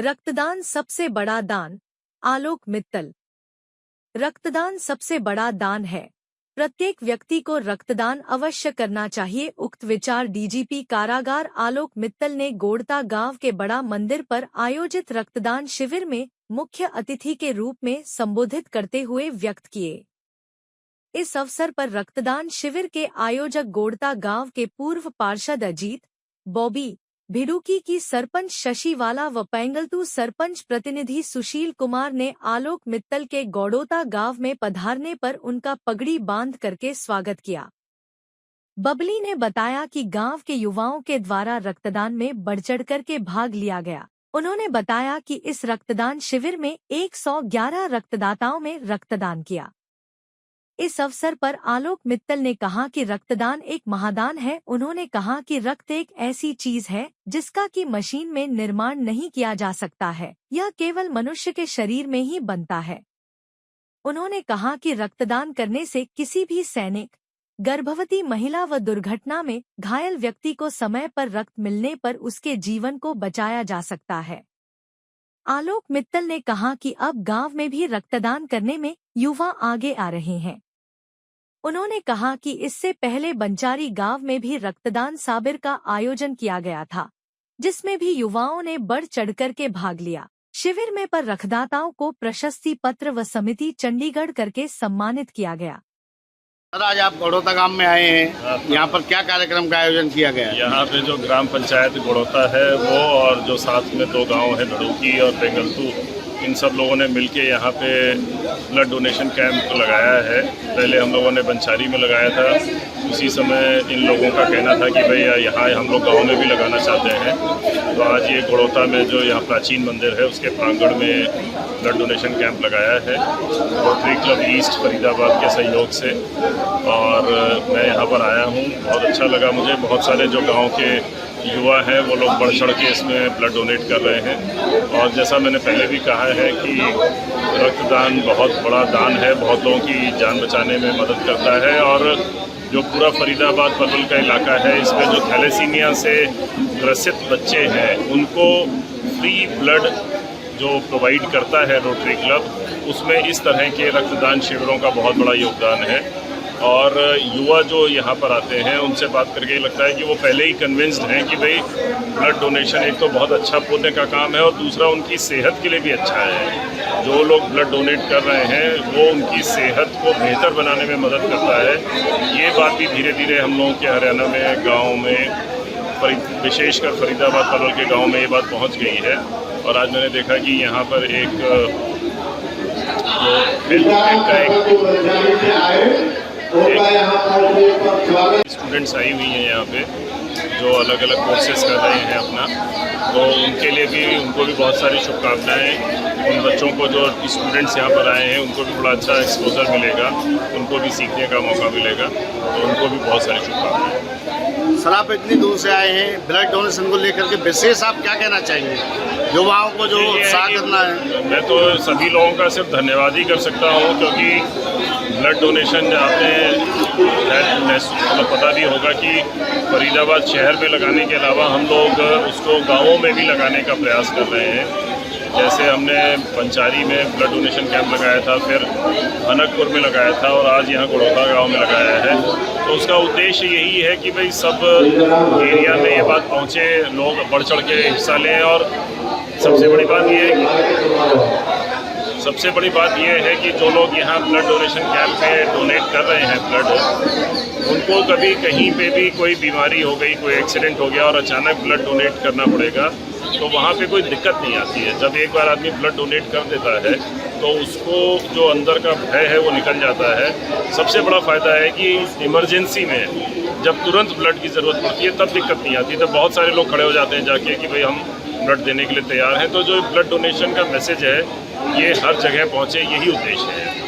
रक्तदान सबसे बड़ा दान। आलोक मित्तल। रक्तदान सबसे बड़ा दान है। प्रत्येक व्यक्ति को रक्तदान अवश्य करना चाहिए। उक्त विचार डीजीपी कारागार आलोक मित्तल ने गोड़ता गांव के बड़ा मंदिर पर आयोजित रक्तदान शिविर में मुख्य अतिथि के रूप में संबोधित करते हुए व्यक्त किए। इस अवसर पर रक्तदान शिविर के आयोजक गोड़ता गांव के पूर्व पार्षद अजीत बॉबी भिड़ुकी की सरपंच शशिवाला व पेंगलतू सरपंच प्रतिनिधि सुशील कुमार ने आलोक मित्तल के गौड़ोता गांव में पधारने पर उनका पगड़ी बांध करके स्वागत किया। बबली ने बताया कि गांव के युवाओं के द्वारा रक्तदान में बढ़-चढ़ करके भाग लिया गया। उन्होंने बताया कि इस रक्तदान शिविर में 111 रक्तदाताओं में रक्तदान किया। इस अवसर पर आलोक मित्तल ने कहा कि रक्तदान एक महादान है। उन्होंने कहा कि रक्त एक ऐसी चीज है जिसका कि मशीन में निर्माण नहीं किया जा सकता है, यह केवल मनुष्य के शरीर में ही बनता है। उन्होंने कहा कि रक्तदान करने से किसी भी सैनिक, गर्भवती महिला व दुर्घटना में घायल व्यक्ति को समय पर रक्त मिलने पर उसके जीवन को बचाया जा सकता है। आलोक मित्तल ने कहा कि अब गांव में भी रक्तदान करने में युवा आगे आ रहे हैं। उन्होंने कहा कि इससे पहले बंचारी गांव में भी रक्तदान शिविर का आयोजन किया गया था, जिसमें भी युवाओं ने बढ़ चढ़कर के भाग लिया। शिविर में पर रक्तदाताओं को प्रशस्ति पत्र व समिति चंडीगढ़ करके सम्मानित किया गया। आज आप गौड़ोता गांव में आए हैं, यहाँ पर क्या कार्यक्रम का आयोजन किया गया है? यहाँ पे जो ग्राम पंचायत गौड़ोता है वो और जो साथ में 2 गांव है भिड़ुकी और पेंगलतू, इन सब लोगों ने मिलके यहाँ पे ब्लड डोनेशन कैंप लगाया है। पहले हम लोगों ने बंचारी में लगाया था, उसी समय इन लोगों का कहना था कि भाई यहाँ हम लोग गाँव में भी लगाना चाहते हैं, तो आज ये गौड़ोता में जो यहाँ प्राचीन मंदिर है उसके प्रांगण में ब्लड डोनेशन कैंप लगाया है रोटरी क्लब ईस्ट फरीदाबाद के सहयोग से। और मैं यहाँ पर आया हूँ, बहुत अच्छा लगा मुझे। बहुत सारे जो गाँव के युवा हैं वो लोग बढ़ चढ़ के इसमें ब्लड डोनेट कर रहे हैं। और जैसा मैंने पहले भी कहा है कि रक्तदान बहुत बड़ा दान है, बहुत लोगों की जान बचाने में मदद करता है। और जो पूरा फरीदाबाद पलवल का इलाका है, इसमें जो थैलेसीमिया से ग्रसित बच्चे हैं उनको फ्री ब्लड जो प्रोवाइड करता है रोटरी क्लब, उसमें इस तरह के रक्तदान शिविरों का बहुत बड़ा योगदान है। और युवा जो यहाँ पर आते हैं उनसे बात करके लगता है कि वो पहले ही कन्विंस्ड हैं कि भाई ब्लड डोनेशन एक तो बहुत अच्छा पुण्य का काम है और दूसरा उनकी सेहत के लिए भी अच्छा है। जो लोग ब्लड डोनेट कर रहे हैं वो उनकी सेहत को बेहतर बनाने में मदद करता है। ये बात भी धीरे धीरे हम लोगों के हरियाणा में गाँव में, विशेषकर फरीदाबाद पलवल के गाँव में ये बात पहुँच गई है। और आज मैंने देखा कि यहाँ पर एक स्टूडेंट्स आई हुई हैं यहाँ पे जो अलग अलग कोर्सेज कर रहे हैं अपना, तो उनके लिए भी, उनको भी बहुत सारी शुभकामनाएं। उन बच्चों को जो स्टूडेंट्स यहाँ पर आए हैं उनको भी बड़ा अच्छा एक्सपोजर मिलेगा, उनको भी सीखने का मौका मिलेगा, तो उनको भी बहुत सारी शुभकामनाएं। सर, आप इतनी दूर से आए हैं, ब्लड डोनेशन को लेकर के विशेष आप क्या कहना चाहेंगे युवाओं को जो उत्साह करना है? मैं तो सभी लोगों का सिर्फ धन्यवाद ही कर सकता हूँ, क्योंकि ब्लड डोनेशन आपने पता भी होगा कि फरीदाबाद शहर में लगाने के अलावा हम लोग उसको गाँवों में भी लगाने का प्रयास कर रहे हैं। जैसे हमने पंचारी में ब्लड डोनेशन कैंप लगाया था, फिर अनकपुर में लगाया था और आज यहाँ गौड़ोता गांव में लगाया है। तो उसका उद्देश्य यही है कि भाई सब एरिया में ये बात पहुँचे, लोग बढ़ चढ़ के हिस्सा लें। और सबसे बड़ी बात ये है कि जो लोग यहाँ ब्लड डोनेशन कैंप में डोनेट कर रहे हैं ब्लड, उनको कभी कहीं पे भी कोई बीमारी हो गई, कोई एक्सीडेंट हो गया और अचानक ब्लड डोनेट करना पड़ेगा, तो वहाँ पे कोई दिक्कत नहीं आती है। जब एक बार आदमी ब्लड डोनेट कर देता है तो उसको जो अंदर का भय है वो निकल जाता है। सबसे बड़ा फ़ायदा है कि इमरजेंसी में जब तुरंत ब्लड की ज़रूरत पड़ती है तब दिक्कत नहीं आती, तब बहुत सारे लोग खड़े हो जाते हैं जाके कि भाई हम ब्लड देने के लिए तैयार हैं। तो जो ब्लड डोनेशन का मैसेज है ये हर जगह पहुँचे, यही उद्देश्य है।